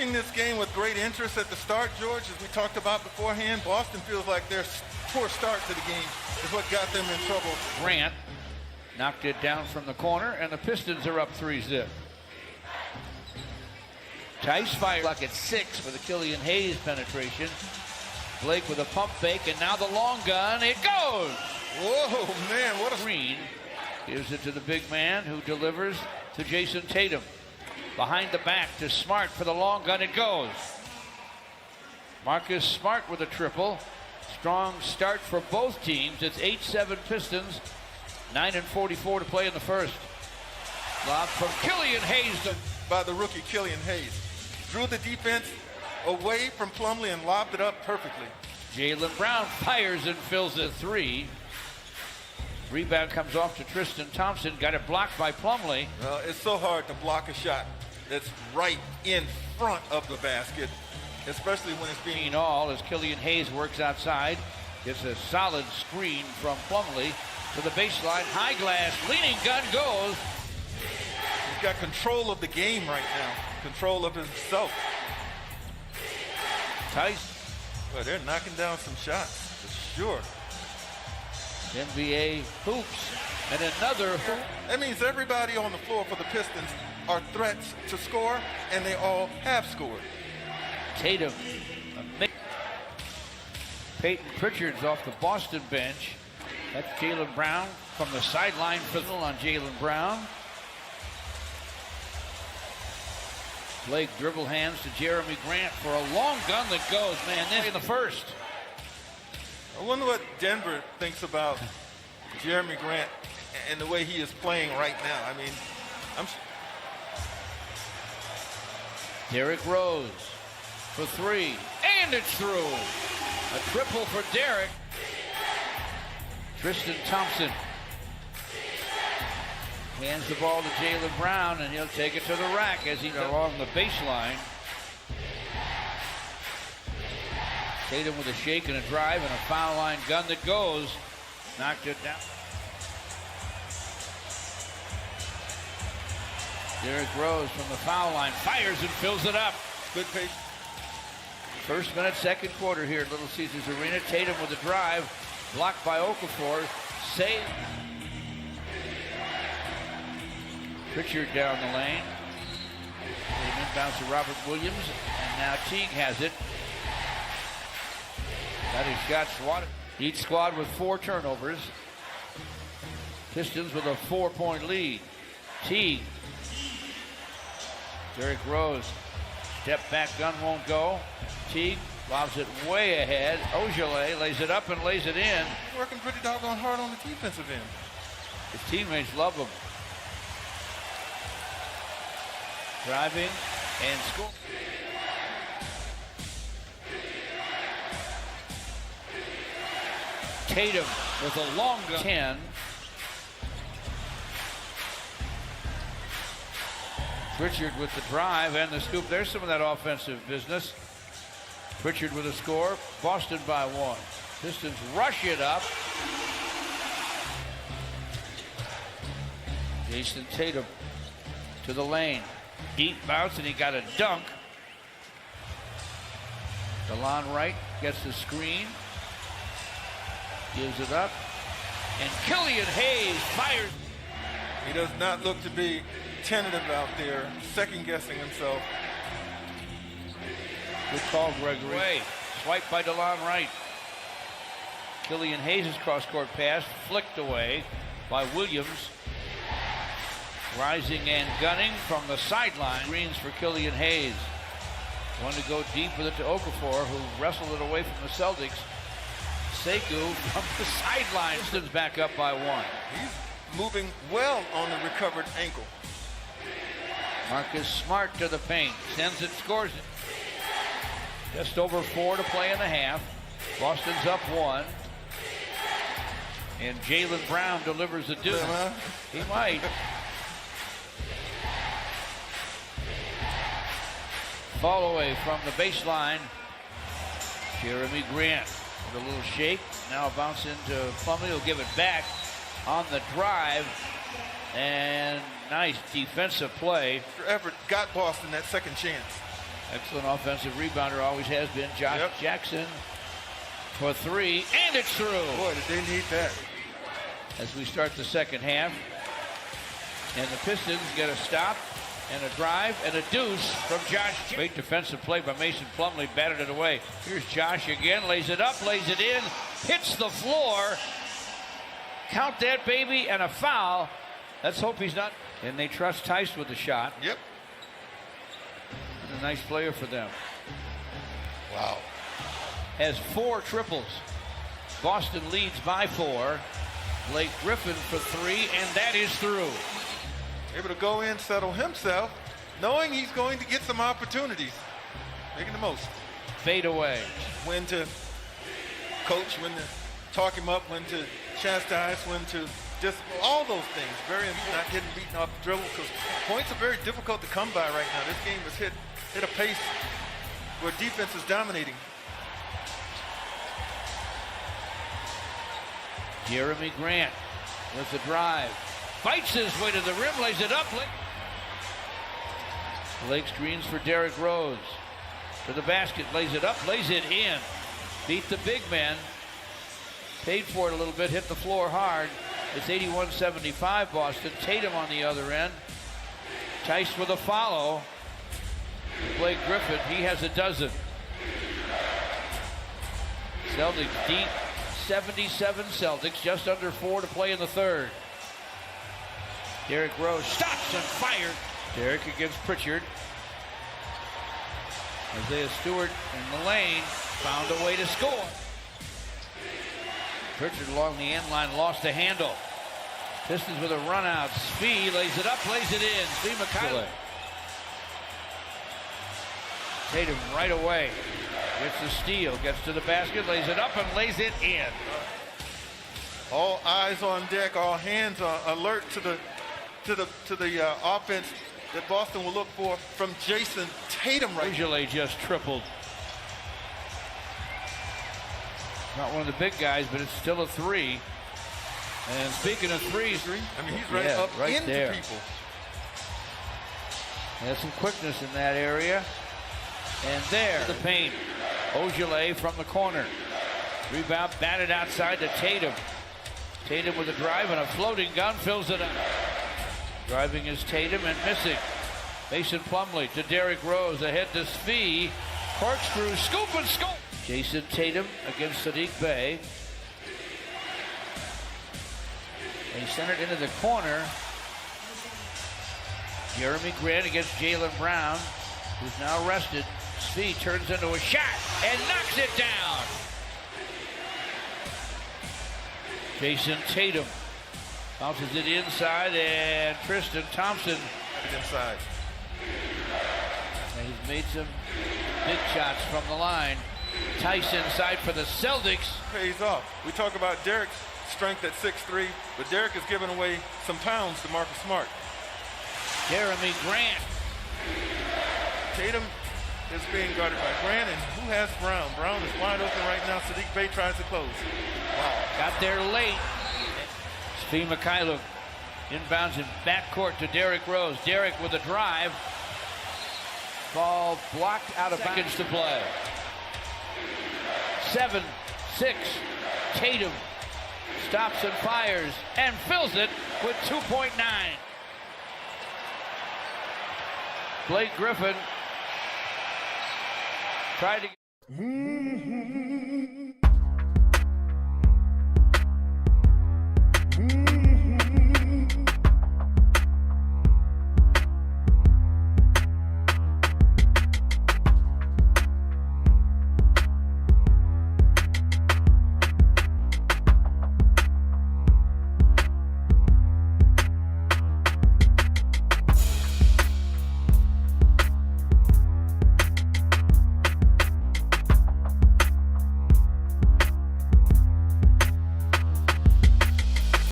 watching this game with great interest at the start, George, as we talked about beforehand. Boston feels like their poor start to the game is what got them in trouble. Grant knocked it down from the corner, and the Pistons are up 3-zip. Tice fires like at 6 with a Killian Hayes penetration. Blake with a pump fake, and now the long gun. It goes! Whoa, man, what a... Green gives it to the big man, who delivers to Jason Tatum. Behind the back to Smart for the long gun. It goes. Marcus Smart with a triple. Strong start for both teams. It's 8-7 Pistons. 9:44 to play in the first. Lob from Killian Hayes. By the rookie Killian Hayes. Drew the defense away from Plumlee and lobbed it up perfectly. Jaylen Brown fires and fills a 3. Rebound comes off to Tristan Thompson. Got it blocked by Plumlee. Well, it's so hard to block a shot that's right in front of the basket, especially when it's being... All as Killian Hayes works outside. Gets a solid screen from Plumlee to the baseline. High glass, leaning gun goes. He's got control of the game right now. Control of himself. Tice. Well, they're knocking down some shots, for sure. NBA hoops. And another hoop. That means everybody on the floor for the Pistons are threats to score, and they all have scored. Tatum. Peyton Pritchard's off the Boston bench. That's Jaylen Brown from the sideline. Fizzle on Jaylen Brown. Blake dribble hands to Jeremy Grant for a long gun that goes. Man, this in the first. I wonder what Denver thinks about Jeremy Grant and the way he is playing right now. I mean, Derrick Rose for 3, and it's through. A triple for Derrick. Tristan Thompson hands the ball to Jaylen Brown, and he'll take it to the rack as he's along the baseline. Tatum with a shake and a drive and a foul line gun that goes. Knocked it down. Derrick Rose from the foul line fires and fills it up. good pace. First minute, second quarter here at Little Caesars Arena. Tatum with a drive, blocked by Okafor. Save. Pritchard down the lane. Inbounds to Robert Williams, and now Teague has it. Got his shot swatted. Each squad with 4 turnovers. Pistons with a 4-point lead. Teague. Derrick Rose. Step back gun won't go. Teague lobs it way ahead. Ojale lays it up and lays it in. Working pretty doggone hard on the defensive end. His teammates love him. Driving and score. Tatum with a long 10. Pritchard with the drive and the scoop. There's some of that offensive business. Pritchard with a score. Boston by 1. Pistons rush it up. Jason Tatum to the lane. Deep bounce, and he got a dunk. DeLon Wright gets the screen. Gives it up. And Killian Hayes fires. He does not look to be tentative out there, second-guessing himself. Good call, Gregory. Swipe by DeLon Wright. Killian Hayes' cross-court pass flicked away by Williams. Rising and gunning from the sideline. Greens for Killian Hayes. One to go deep with it to Okafor, who wrestled it away from the Celtics. Sekou from the sideline. Pistons back up by 1. He's moving well on the recovered ankle. Marcus Smart to the paint. Sends it, scores it. Just over 4 to play in the half. Boston's up 1. And Jaylen Brown delivers a deuce. He might. Fall away from the baseline. Jeremy Grant with a little shake. Now a bounce into Plumlee. He'll give it back on the drive. And nice defensive play. Everett got Boston that second chance. Excellent offensive rebounder, always has been. Josh Jackson for three, and it's through. Boy, did they need that. As we start the second half, and the Pistons get a stop and a drive and a deuce from Josh. Great defensive play by Mason Plumlee, batted it away. Here's Josh again, lays it up, lays it in, hits the floor. Count that, baby, and a foul. Let's hope he's not. And they trust Tice with the shot. Yep. A nice player for them. Wow. Has 4 triples. Boston leads by 4. Blake Griffin for 3, and that is through. Able to go in, settle himself, knowing he's going to get some opportunities. Making the most. Fade away. When to coach, when to talk him up, when to chastise, when to just all those things. Very not getting beaten off the dribble, because points are very difficult to come by right now. This game has hit a pace where defense is dominating. Jeremy Grant with the drive. Fights his way to the rim, lays it up. Blake screens for Derrick Rose. To the basket, lays it up, lays it in. Beat the big man. Paid for it a little bit, hit the floor hard. It's 81-75 Boston. Tatum on the other end. Tice with a follow. Blake Griffin, he has a dozen. Celtics deep, 77 Celtics, just under 4 to play in the third. Derrick Rose stops and fired. Derrick against Pritchard. Isaiah Stewart in the lane, found a way to score. Pritchard along the end line, lost the handle. Pistons with a run out. Spee lays it up, lays it in. Spee McKillop. Tatum right away. Gets the steal, gets to the basket, lays it up, and lays it in. All eyes on deck, all hands are alert to the offense that Boston will look for from Jason Tatum right now. Ujale just tripled. Not one of the big guys, but it's still a 3. And speaking of threes, I mean, he's running up right into there. people. Has some quickness in that area. And there, the paint. Ojale from the corner. Rebound batted outside to Tatum. Tatum with a drive and a floating gun fills it up. Driving is Tatum and missing. Mason Plumlee to Derrick Rose. Ahead to Spee. Corkscrew, scoop and scoop. Jason Tatum against Sadiq Bey. They sent it into the corner. Jeremy Grant against Jaylen Brown, who's now rested. Spee turns into a shot and knocks it down. Jason Tatum bounces it inside, and Tristan Thompson Inside. and he's made some big shots from the line. Tice inside for the Celtics. Pays off. We talk about Derrick's strength at 6'3", but Derrick is giving away some pounds to Marcus Smart. Jeremy Grant. Tatum is being guarded by Grant, and who has Brown? Brown is wide open right now. Sadiq Bey tries to close. Wow. Got there late. Spee McKillop inbounds in backcourt to Derrick Rose. Derrick with a drive. Ball blocked out of seconds to play. 7-6. Tatum stops and fires and fills it with 2.9. Blake Griffin tried to